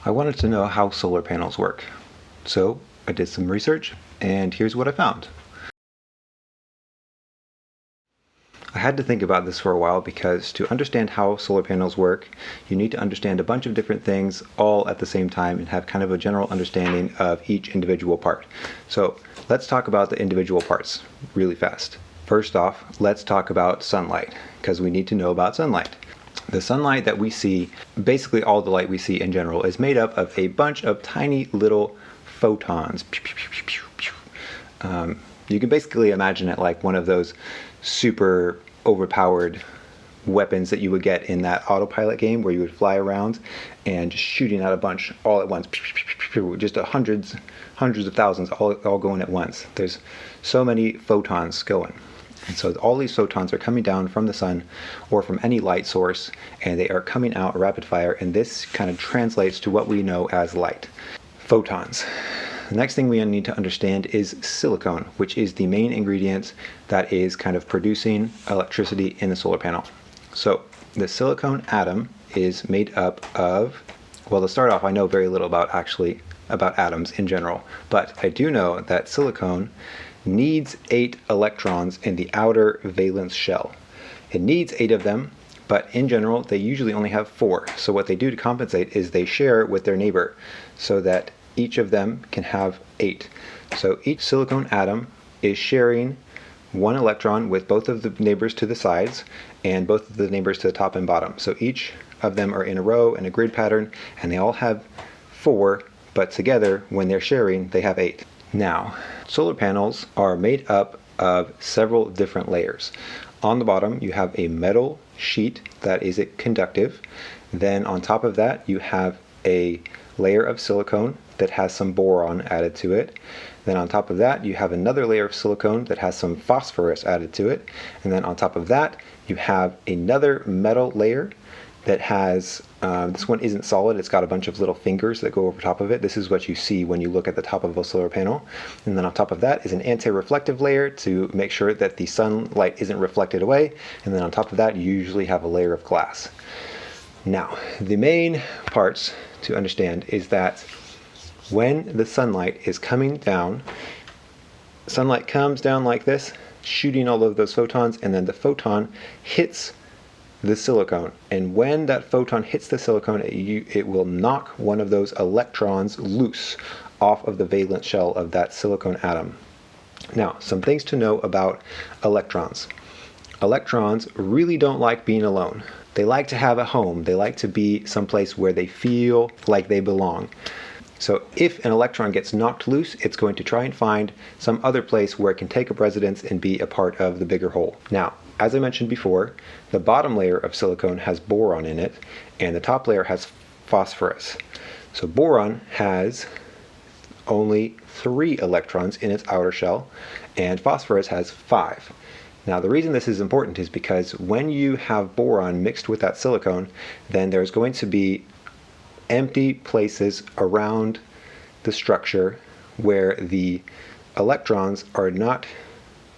I wanted to know how solar panels work. So I did some research, and here's what I found. I had to think about this for a while because to understand how solar panels work, you need to understand a bunch of different things all at the same time and have kind of a general understanding of each individual part. So let's talk about the individual parts really fast. First off, let's talk about sunlight, because we need to know about sunlight. The sunlight that we see, basically all the light we see in general, is made up of a bunch of tiny little photons. You can basically imagine it like one of those super overpowered weapons that you would get in that autopilot game where you would fly around and just shooting out a bunch all at once, just hundreds of thousands all going at once. There's so many photons going. And so all these photons are coming down from the sun or from any light source, and they are coming out rapid fire, and this kind of translates to what we know as light. Photons. The next thing we need to understand is silicon, which is the main ingredient that is kind of producing electricity in the solar panel. So the silicon atom is made up of, well, to start off, I know very little about atoms in general, but I do know that silicon needs 8 electrons in the outer valence shell. It needs 8 of them, but in general they usually only have 4. So what they do to compensate is they share with their neighbor so that each of them can have 8. So each silicon atom is sharing 1 electron with both of the neighbors to the sides and both of the neighbors to the top and bottom. So each of them are in a row in a grid pattern, and they all have 4, but together when they're sharing they have 8. Now, solar panels are made up of several different layers. On the bottom you have a metal sheet that is conductive. Then on top of that you have a layer of silicone that has some boron added to it. Then on top of that you have another layer of silicone that has some phosphorus added to it. And then on top of that you have another metal layer that has, this one isn't solid, it's got a bunch of little fingers that go over top of it. This is what you see when you look at the top of a solar panel. And then on top of that is an anti-reflective layer to make sure that the sunlight isn't reflected away. And then on top of that you usually have a layer of glass. Now, the main parts to understand is that when the sunlight is coming down, sunlight comes down like this, shooting all of those photons, and then the photon hits the silicon, and when that photon hits the silicon, it will knock one of those electrons loose off of the valence shell of that silicon atom. Now, some things to know about electrons. Electrons really don't like being alone. They like to have a home. They like to be someplace where they feel like they belong. So if an electron gets knocked loose, it's going to try and find some other place where it can take up residence and be a part of the bigger whole. Now, as I mentioned before, the bottom layer of silicon has boron in it, and the top layer has phosphorus. So boron has only 3 electrons in its outer shell, and phosphorus has 5. Now, the reason this is important is because when you have boron mixed with that silicon, then there's going to be empty places around the structure where the electrons are not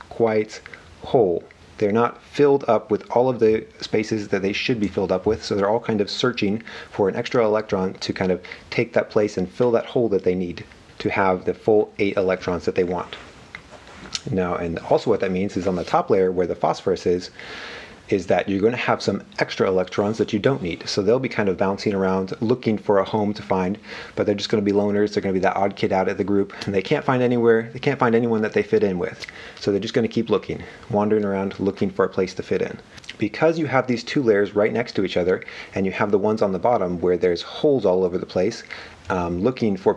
quite whole. They're not filled up with all of the spaces that they should be filled up with, so they're all kind of searching for an extra electron to kind of take that place and fill that hole that they need to have the full 8 electrons that they want. Now, and also what that means is on the top layer where the phosphorus is that you're going to have some extra electrons that you don't need. So they'll be kind of bouncing around looking for a home to find, but they're just going to be loners. They're going to be that odd kid out of the group, and they can't find anyone that they fit in with. So they're just going to keep looking, wandering around looking for a place to fit in. Because you have these 2 layers right next to each other, and you have the ones on the bottom where there's holes all over the place, looking for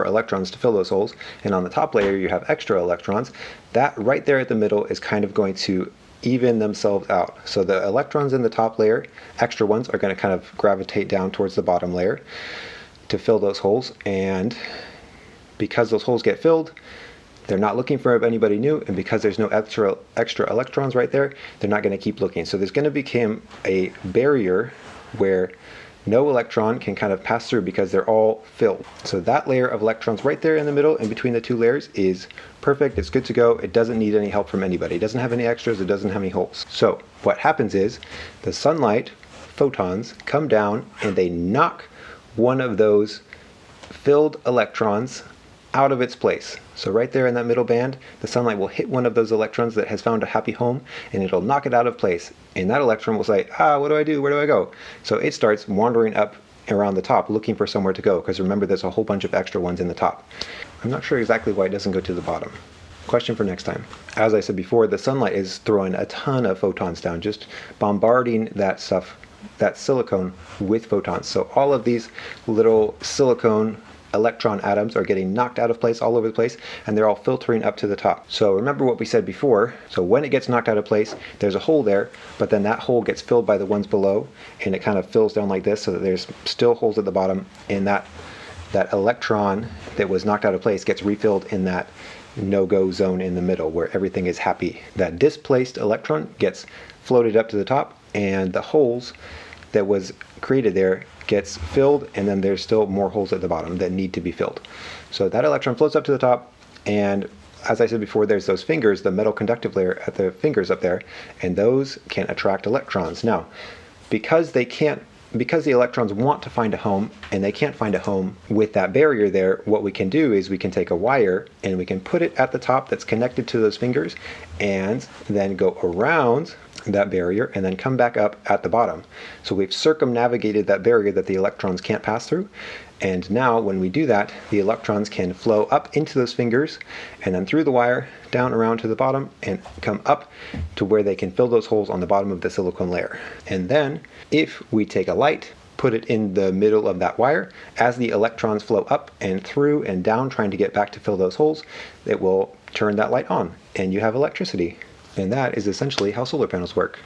electrons to fill those holes, and on the top layer you have extra electrons, that right there at the middle is kind of going to even themselves out. So the electrons in the top layer, extra ones, are going to kind of gravitate down towards the bottom layer to fill those holes, and because those holes get filled, they're not looking for anybody new, and because there's no extra electrons right there, they're not going to keep looking. So there's going to become a barrier where no electron can kind of pass through because they're all filled. So that layer of electrons right there in the middle, in between the 2 layers, is perfect. It's good to go. It doesn't need any help from anybody. It doesn't have any extras. It doesn't have any holes. So what happens is the sunlight photons come down and they knock one of those filled electrons out of its place. So right there in that middle band, the sunlight will hit one of those electrons that has found a happy home, and it'll knock it out of place. And that electron will say, what do I do? Where do I go? So it starts wandering up around the top looking for somewhere to go, because remember, there's a whole bunch of extra ones in the top. I'm not sure exactly why it doesn't go to the bottom. Question for next time. As I said before, the sunlight is throwing a ton of photons down, just bombarding that stuff, that silicone, with photons. So all of these little silicone electron atoms are getting knocked out of place all over the place, and they're all filtering up to the top. So remember what we said before. So when it gets knocked out of place, there's a hole there, but then that hole gets filled by the ones below, and it kind of fills down like this, so that there's still holes at the bottom, and that electron that was knocked out of place gets refilled in that no-go zone in the middle where everything is happy. That displaced electron gets floated up to the top, and the holes that was created there gets filled, and then there's still more holes at the bottom that need to be filled. So that electron floats up to the top, and as I said before, there's those fingers, the metal conductive layer at the fingers up there, and those can attract electrons. Now, because the electrons want to find a home, and they can't find a home with that barrier there, what we can do is we can take a wire and we can put it at the top that's connected to those fingers, and then go around that barrier and then come back up at the bottom. So we've circumnavigated that barrier that the electrons can't pass through, and now when we do that, the electrons can flow up into those fingers and then through the wire down around to the bottom and come up to where they can fill those holes on the bottom of the silicone layer. And then if we take a light, put it in the middle of that wire, as the electrons flow up and through and down trying to get back to fill those holes, it will turn that light on and you have electricity. And that is essentially how solar panels work.